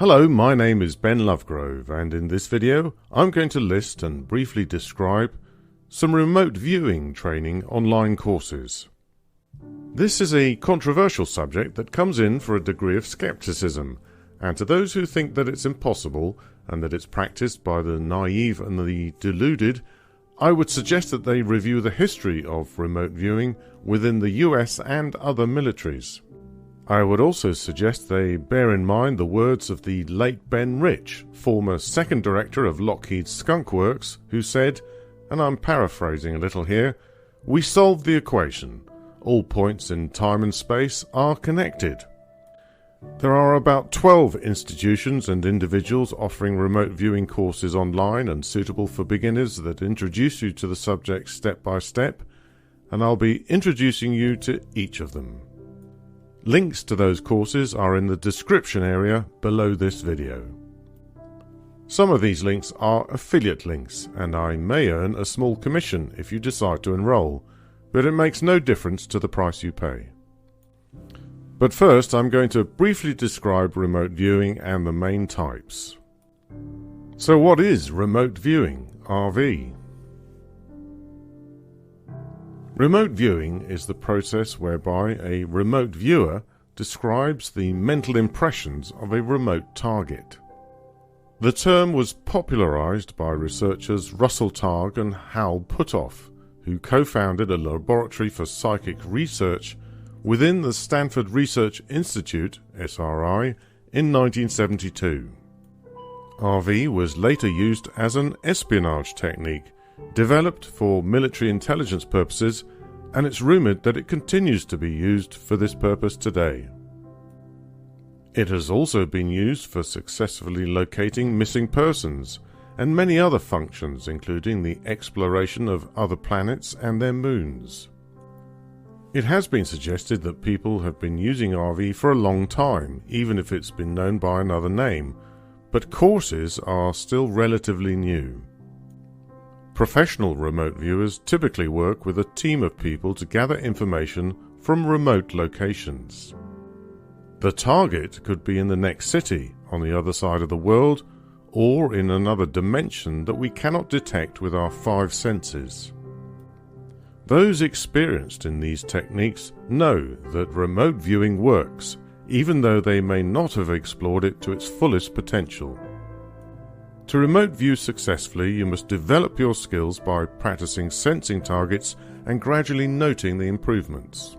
Hello, my name is Ben Lovegrove, and in this video I'm going to list and briefly describe some remote viewing training online courses. This is a controversial subject that comes in for a degree of skepticism, and to those who think that it's impossible and that it's practiced by the naive and the deluded, I would suggest that they review the history of remote viewing within the US and other militaries. I would also suggest they bear in mind the words of the late Ben Rich, former second director of Lockheed's Skunk Works, who said, and I'm paraphrasing a little here, "We solved the equation. All points in time and space are connected." There are about 12 institutions and individuals offering remote viewing courses online and suitable for beginners that introduce you to the subject step by step, and I'll be introducing you to each of them. Links to those courses are in the description area below this video. Some of these links are affiliate links, and I may earn a small commission if you decide to enroll, but it makes no difference to the price you pay. But first, I'm going to briefly describe remote viewing and the main types. So what is remote viewing, RV? Remote viewing is the process whereby a remote viewer describes the mental impressions of a remote target. The term was popularized by researchers Russell Targ and Hal Puthoff, who co-founded a laboratory for psychic research within the Stanford Research Institute, SRI, in 1972. RV was later used as an espionage technique, developed for military intelligence purposes, and it's rumored that it continues to be used for this purpose today. It has also been used for successfully locating missing persons, and many other functions, including the exploration of other planets and their moons. It has been suggested that people have been using RV for a long time, even if it's been known by another name, but courses are still relatively new. Professional remote viewers typically work with a team of people to gather information from remote locations. The target could be in the next city, on the other side of the world, or in another dimension that we cannot detect with our five senses. Those experienced in these techniques know that remote viewing works, even though they may not have explored it to its fullest potential. To remote view successfully, you must develop your skills by practicing sensing targets and gradually noting the improvements.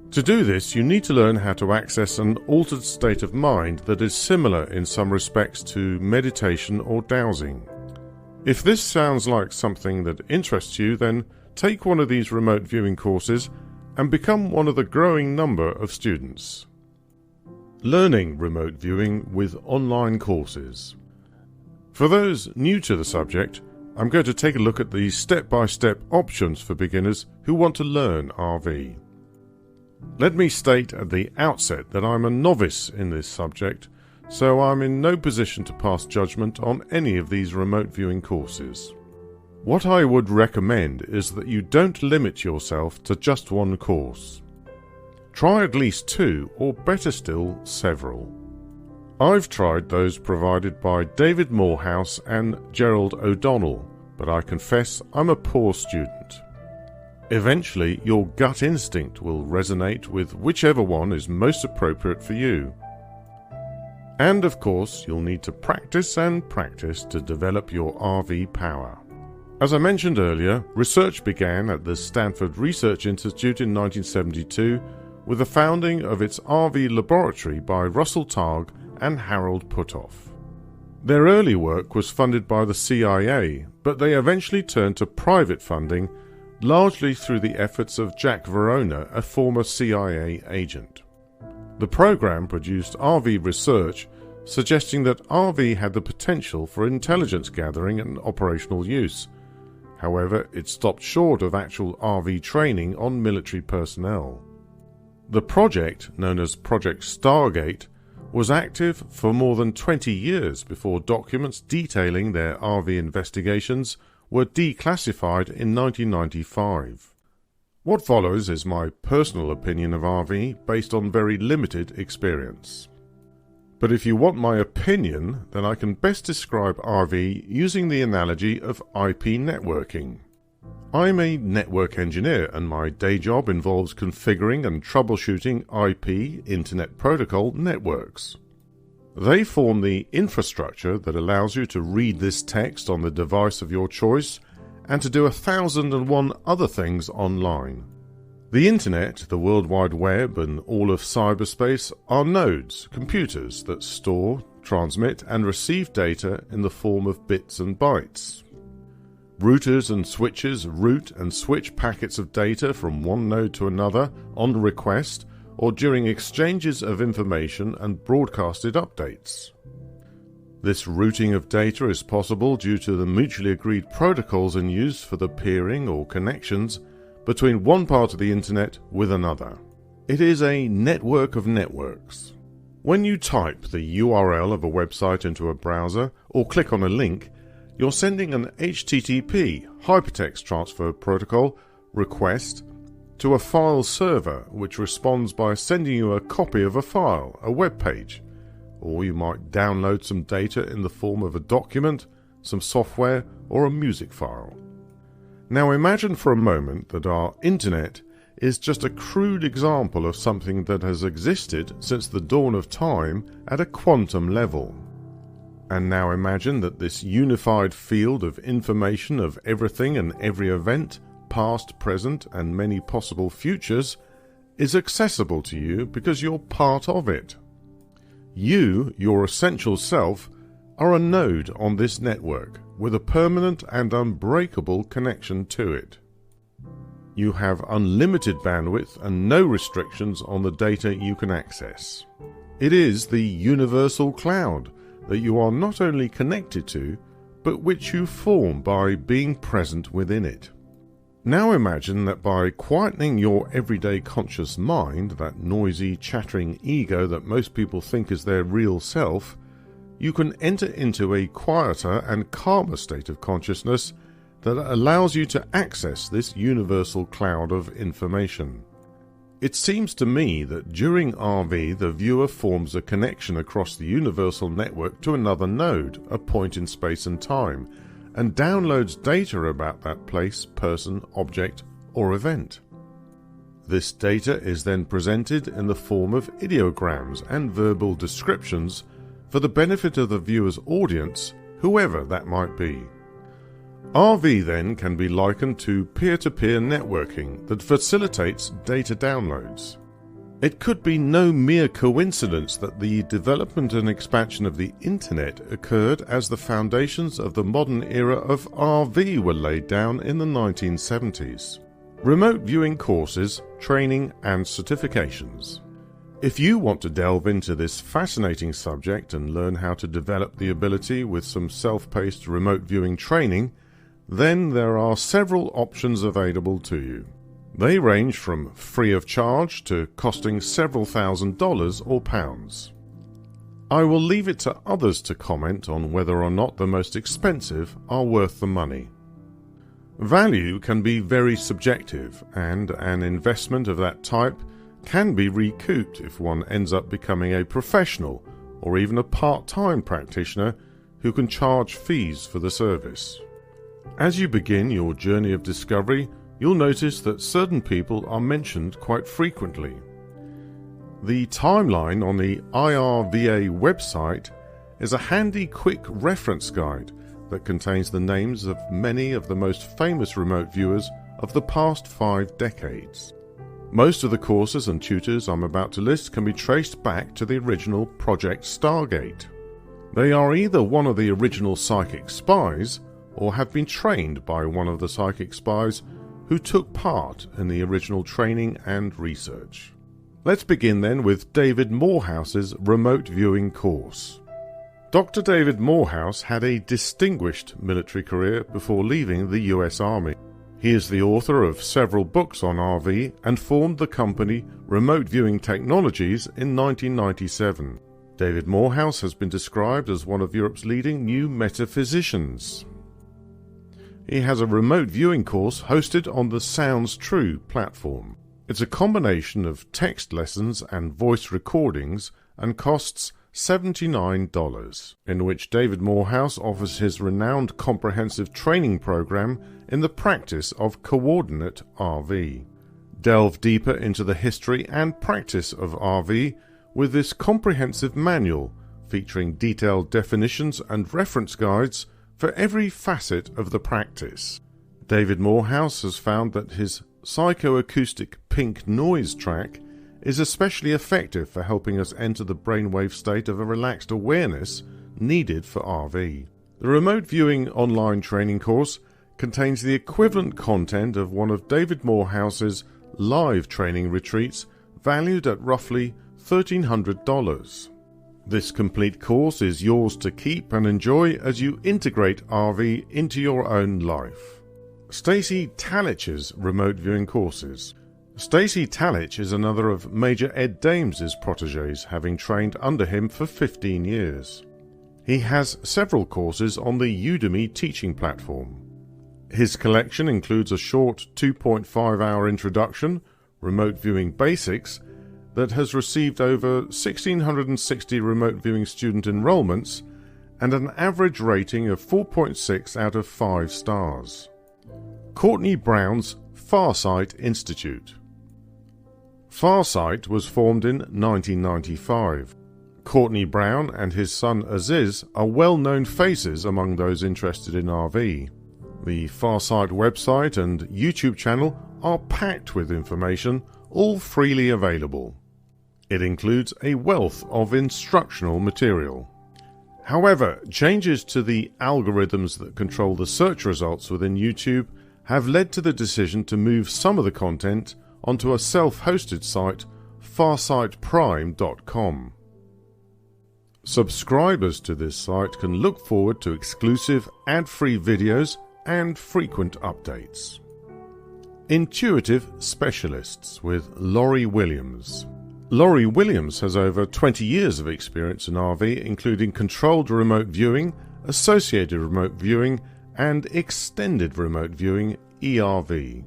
To do this, you need to learn how to access an altered state of mind that is similar in some respects to meditation or dowsing. If this sounds like something that interests you, then take one of these remote viewing courses and become one of the growing number of students. Learning remote viewing with online courses. For those new to the subject, I'm going to take a look at the step-by-step options for beginners who want to learn RV. Let me state at the outset that I'm a novice in this subject, so I'm in no position to pass judgment on any of these remote viewing courses. What I would recommend is that you don't limit yourself to just one course. Try at least two, or better still, several. I've tried those provided by David Morehouse and Gerald O'Donnell, but I confess I'm a poor student. Eventually, your gut instinct will resonate with whichever one is most appropriate for you. And of course, you'll need to practice and practice to develop your RV power. As I mentioned earlier, research began at the Stanford Research Institute in 1972 with the founding of its RV laboratory by Russell Targ and Harold Puthoff. Their early work was funded by the CIA, but they eventually turned to private funding, largely through the efforts of Jack Verona, a former CIA agent. The program produced RV research suggesting that RV had the potential for intelligence gathering and operational use. However, it stopped short of actual RV training on military personnel. The project, known as Project Stargate, was active for more than 20 years before documents detailing their RV investigations were declassified in 1995. What follows is my personal opinion of RV based on very limited experience. But if you want my opinion, then I can best describe RV using the analogy of IP networking. I'm a network engineer, and my day job involves configuring and troubleshooting IP Internet Protocol networks. They form the infrastructure that allows you to read this text on the device of your choice and to do 1,001 other things online. The Internet, the World Wide Web, and all of cyberspace are nodes, computers that store, transmit, and receive data in the form of bits and bytes. Routers and switches route and switch packets of data from one node to another on request or during exchanges of information and broadcasted updates. This routing of data is possible due to the mutually agreed protocols in use for the peering or connections between one part of the Internet with another. It is a network of networks. When you type the URL of a website into a browser or click on a link, you're sending an HTTP hypertext transfer protocol request to a file server, which responds by sending you a copy of a file, a web page, or you might download some data in the form of a document, some software, or a music file. Now imagine for a moment that our Internet is just a crude example of something that has existed since the dawn of time at a quantum level. And now imagine that this unified field of information of everything and every event, past, present, and many possible futures, is accessible to you because you're part of it. You, your essential self, are a node on this network with a permanent and unbreakable connection to it. You have unlimited bandwidth and no restrictions on the data you can access. It is the universal cloud that you are not only connected to, but which you form by being present within it. Now imagine that by quietening your everyday conscious mind, that noisy, chattering ego that most people think is their real self, you can enter into a quieter and calmer state of consciousness that allows you to access this universal cloud of information. It seems to me that during RV the viewer forms a connection across the universal network to another node, a point in space and time, and downloads data about that place, person, object, or event. This data is then presented in the form of ideograms and verbal descriptions for the benefit of the viewer's audience, whoever that might be. RV then can be likened to peer-to-peer networking that facilitates data downloads. It could be no mere coincidence that the development and expansion of the Internet occurred as the foundations of the modern era of RV were laid down in the 1970s. Remote viewing courses, training and certifications. If you want to delve into this fascinating subject and learn how to develop the ability with some self-paced remote viewing training, then there are several options available to you. They range from free of charge to costing several $1,000s or pounds. I will leave it to others to comment on whether or not the most expensive are worth the money. Value can be very subjective, and an investment of that type can be recouped if one ends up becoming a professional or even a part-time practitioner who can charge fees for the service. As you begin your journey of discovery, you'll notice that certain people are mentioned quite frequently. The timeline on the IRVA website is a handy quick reference guide that contains the names of many of the most famous remote viewers of the past 5 decades. Most of the courses and tutors I'm about to list can be traced back to the original Project Stargate. They are either one of the original psychic spies or have been trained by one of the psychic spies who took part in the original training and research. Let's begin then with David Morehouse's remote viewing course. Dr. David Morehouse had a distinguished military career before leaving the US Army. He is the author of several books on RV and formed the company Remote Viewing Technologies in 1997. David Morehouse has been described as one of Europe's leading new metaphysicians. He has a remote viewing course hosted on the Sounds True platform. It's a combination of text lessons and voice recordings and costs $79, in which David Morehouse offers his renowned comprehensive training program in the practice of coordinate RV. Delve deeper into the history and practice of RV with this comprehensive manual featuring detailed definitions and reference guides for every facet of the practice. David Morehouse has found that his psychoacoustic pink noise track is especially effective for helping us enter the brainwave state of a relaxed awareness needed for RV. The remote viewing online training course contains the equivalent content of one of David Morehouse's live training retreats, valued at roughly $1,300. This complete course is yours to keep and enjoy as you integrate RV into your own life. Stacey Tallitsch's remote viewing courses. Stacey Tallitsch is another of Major Ed Dames's protégés, having trained under him for 15 years. He has several courses on the Udemy teaching platform. His collection includes a short 2.5-hour introduction, Remote Viewing Basics, that has received over 1,660 remote viewing student enrollments and an average rating of 4.6 out of 5 stars. Courtney Brown's Farsight Institute. Farsight was formed in 1995. Courtney Brown and his son Aziz are well-known faces among those interested in RV. The Farsight website and YouTube channel are packed with information, all freely available. It includes a wealth of instructional material. However, changes to the algorithms that control the search results within YouTube have led to the decision to move some of the content onto a self-hosted site, farsightprime.com. Subscribers to this site can look forward to exclusive ad-free videos and frequent updates. Intuitive Specialists with Laurie Williams. Laurie Williams has over 20 years of experience in RV, including controlled remote viewing, associated remote viewing, and extended remote viewing (ERV).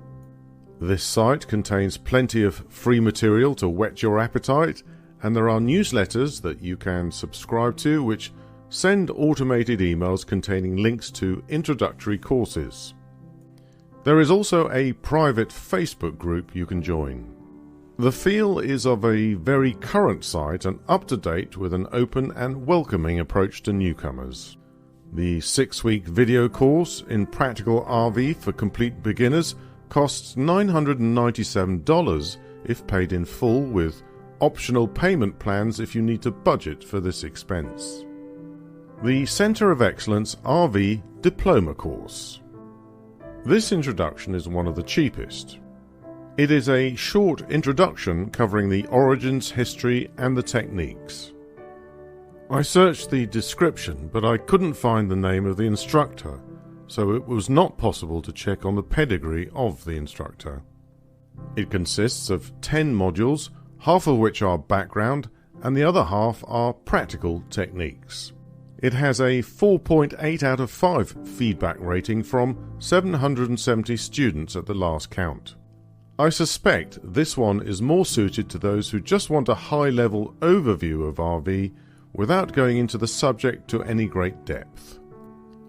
This site contains plenty of free material to whet your appetite, and there are newsletters that you can subscribe to which send automated emails containing links to introductory courses. There is also a private Facebook group you can join. The feel is of a very current site and up-to-date with an open and welcoming approach to newcomers. The 6-week video course in Practical RV for complete beginners costs $997 if paid in full, with optional payment plans if you need to budget for this expense. The Center of Excellence RV Diploma course. This introduction is one of the cheapest. It is a short introduction covering the origins, history, and the techniques. I searched the description, but I couldn't find the name of the instructor, so it was not possible to check on the pedigree of the instructor. It consists of 10 modules, half of which are background, and the other half are practical techniques. It has a 4.8 out of 5 feedback rating from 770 students at the last count. I suspect this one is more suited to those who just want a high-level overview of RV without going into the subject to any great depth.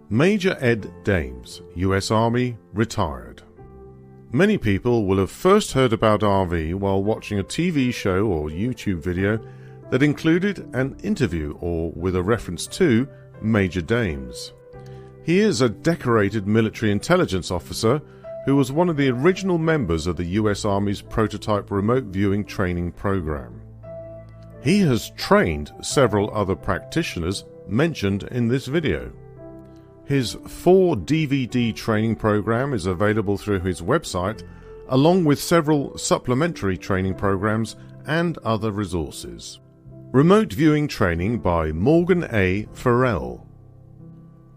Major Ed Dames, US Army, retired. Many people will have first heard about RV while watching a TV show or YouTube video that included an interview or with a reference to Major Dames. He is a decorated military intelligence officer who was one of the original members of the US Army's prototype remote viewing training program. He has trained several other practitioners mentioned in this video. His 4-DVD training program is available through his website, along with several supplementary training programs and other resources. Remote Viewing Training by Morgan A. Farrell.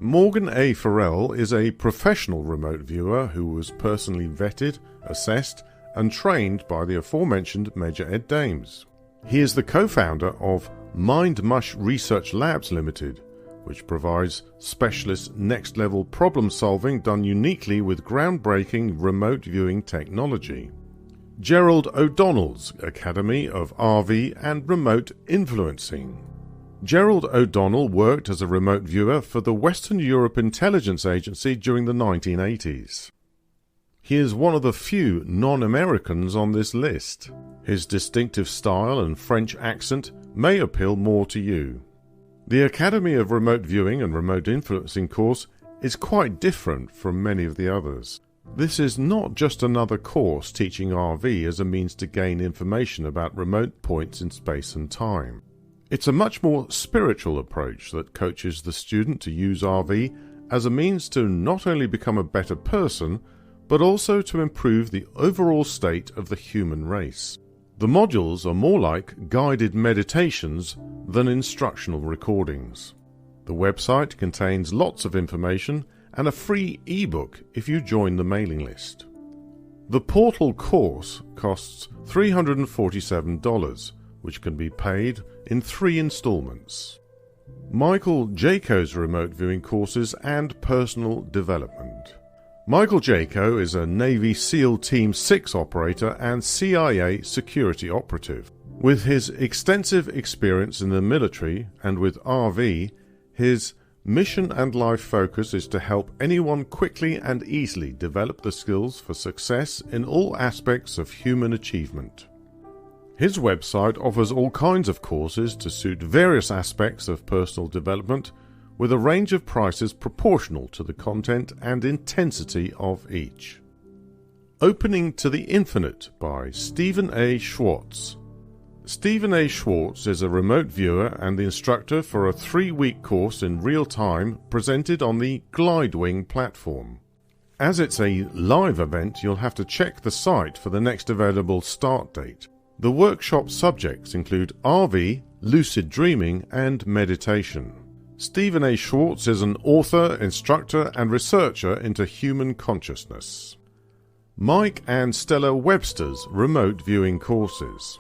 Morgan A. Farrell is a professional remote viewer who was personally vetted, assessed, and trained by the aforementioned Major Ed Dames. He is the co-founder of MindMush Research Labs Limited, which provides specialist next-level problem-solving done uniquely with groundbreaking remote viewing technology. Gerald O'Donnell's Academy of RV and Remote Influencing. Gerald O'Donnell worked as a remote viewer for the Western Europe Intelligence Agency during the 1980s. He is one of the few non-Americans on this list. His distinctive style and French accent may appeal more to you. The Academy of Remote Viewing and Remote Influencing course is quite different from many of the others. This is not just another course teaching RV as a means to gain information about remote points in space and time. It's a much more spiritual approach that coaches the student to use RV as a means to not only become a better person, but also to improve the overall state of the human race. The modules are more like guided meditations than instructional recordings. The website contains lots of information and a free ebook if you join the mailing list. The Portal course costs $347, which can be paid in 3 installments. Michael Jaco's remote viewing courses and personal development. Michael Jaco is a Navy SEAL Team 6 operator and CIA security operative. With his extensive experience in the military and with RV, his mission and life focus is to help anyone quickly and easily develop the skills for success in all aspects of human achievement. His website offers all kinds of courses to suit various aspects of personal development, with a range of prices proportional to the content and intensity of each. Opening to the Infinite by Stephan A. Schwartz. Stephan A. Schwartz is a remote viewer and the instructor for a 3-week course in real time presented on the Glidewing platform. As it's a live event, you'll have to check the site for the next available start date. The workshop subjects include RV, lucid dreaming, and meditation. Stephan A. Schwartz is an author, instructor, and researcher into human consciousness. Mike and Stella Webster's remote viewing courses.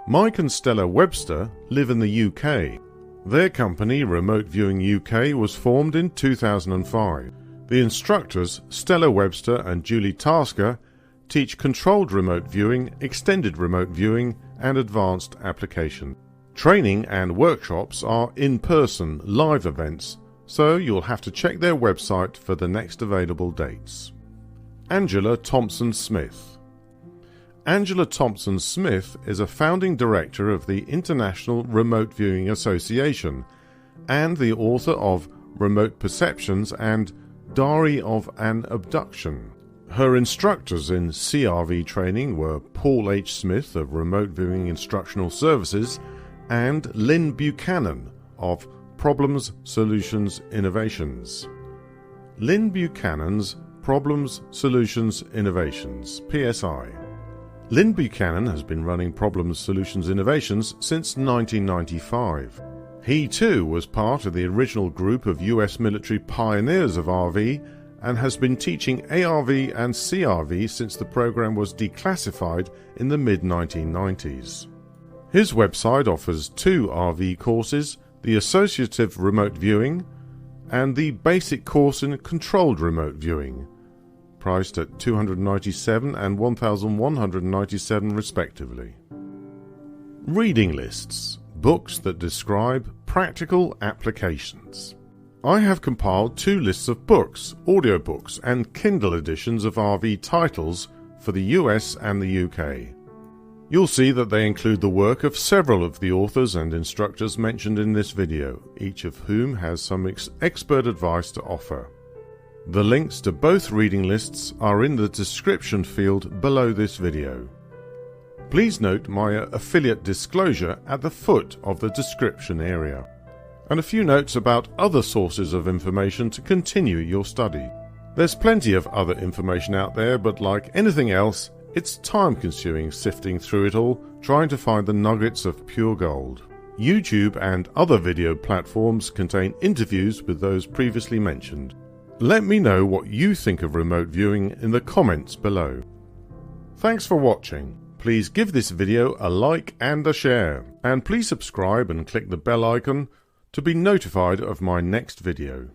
Mike and Stella Webster live in the UK. Their company, Remote Viewing UK, was formed in 2005. The instructors, Stella Webster and Julie Tasker, teach controlled remote viewing, extended remote viewing, and advanced application. Training and workshops are in-person live events, so you'll have to check their website for the next available dates. Angela Thompson-Smith. Angela Thompson-Smith is a founding director of the International Remote Viewing Association and the author of Remote Perceptions and Diary of an Abduction. Her instructors in CRV training were Paul H. Smith of Remote Viewing Instructional Services and Lynn Buchanan of Problems, Solutions, Innovations. Lynn Buchanan's Problems, Solutions, Innovations, PSI. Lynn Buchanan has been running Problems, Solutions, Innovations since 1995. He too was part of the original group of US military pioneers of RV and has been teaching ARV and CRV since the program was declassified in the mid-1990s. His website offers 2 RV courses, the Associative Remote Viewing and the Basic Course in Controlled Remote Viewing, priced at $297 and $1,197 respectively. Reading lists, books that describe practical applications. I have compiled 2 lists of books, audiobooks and Kindle editions of RV titles for the US and the UK. You'll see that they include the work of several of the authors and instructors mentioned in this video, each of whom has some expert advice to offer. The links to both reading lists are in the description field below this video. Please note my affiliate disclosure at the foot of the description area, and a few notes about other sources of information to continue your study. There's plenty of other information out there, but like anything else, it's time-consuming sifting through it all, trying to find the nuggets of pure gold. YouTube and other video platforms contain interviews with those previously mentioned. Let me know what you think of remote viewing in the comments below. Thanks for watching. Please give this video a like and a share, and please subscribe and click the bell icon to be notified of my next video.